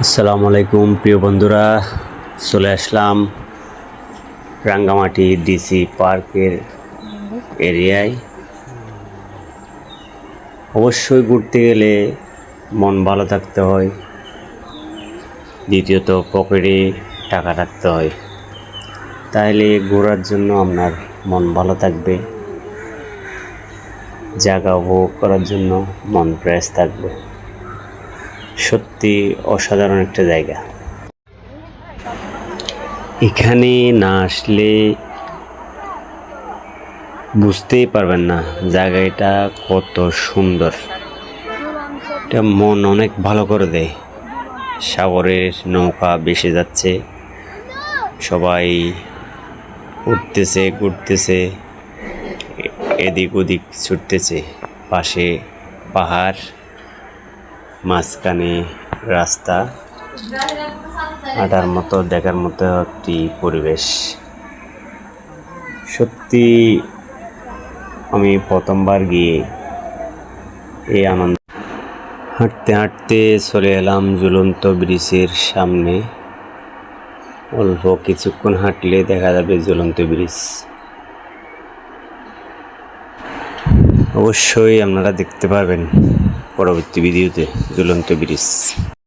আসসালামু আলাইকুম প্রিয় বন্ধুরা, চলে আসলাম রাঙ্গামাটি ডিসি পার্কের এরিয়ায়। অবশ্যই ঘুরতে গেলে মন ভালো থাকতে হয়, দ্বিতীয়ত পকেটে টাকা রাখতে হয়। তাহলে ঘোরার জন্য আপনার মন ভালো থাকবে, জায়গা উপভোগ করার জন্য মন ফ্রেশ থাকবে। সত্যি অসাধারণ একটা জায়গা। এখানে না আসলে বুঝতেই পারবেন না জায়গাটা কত সুন্দর। এটা মন অনেক ভালো করে দেয়। সাগরের নৌকা ভেসে যাচ্ছে, সবাই উঠতেছে, ঘুরতেছে, এদিক ওদিক ছুটতেছে। পাশে পাহাড়, মাঝখানে রাস্তা, হাঁটার মতো দেখার মতো একটি পরিবেশ। সত্যি আমি প্রথমবার গিয়ে এই আনন্দ। হাঁটতে হাঁটতে চলে এলাম ঝুলন্ত ব্রিজের সামনে। অল্প কিছুক্ষণ হাঁটলে দেখা যাবে ঝুলন্ত ব্রিজ। অবশ্যই আপনারা দেখতে পারবেন পরবর্তী ভিডিওতে ঝুলন্ত ব্রিজ।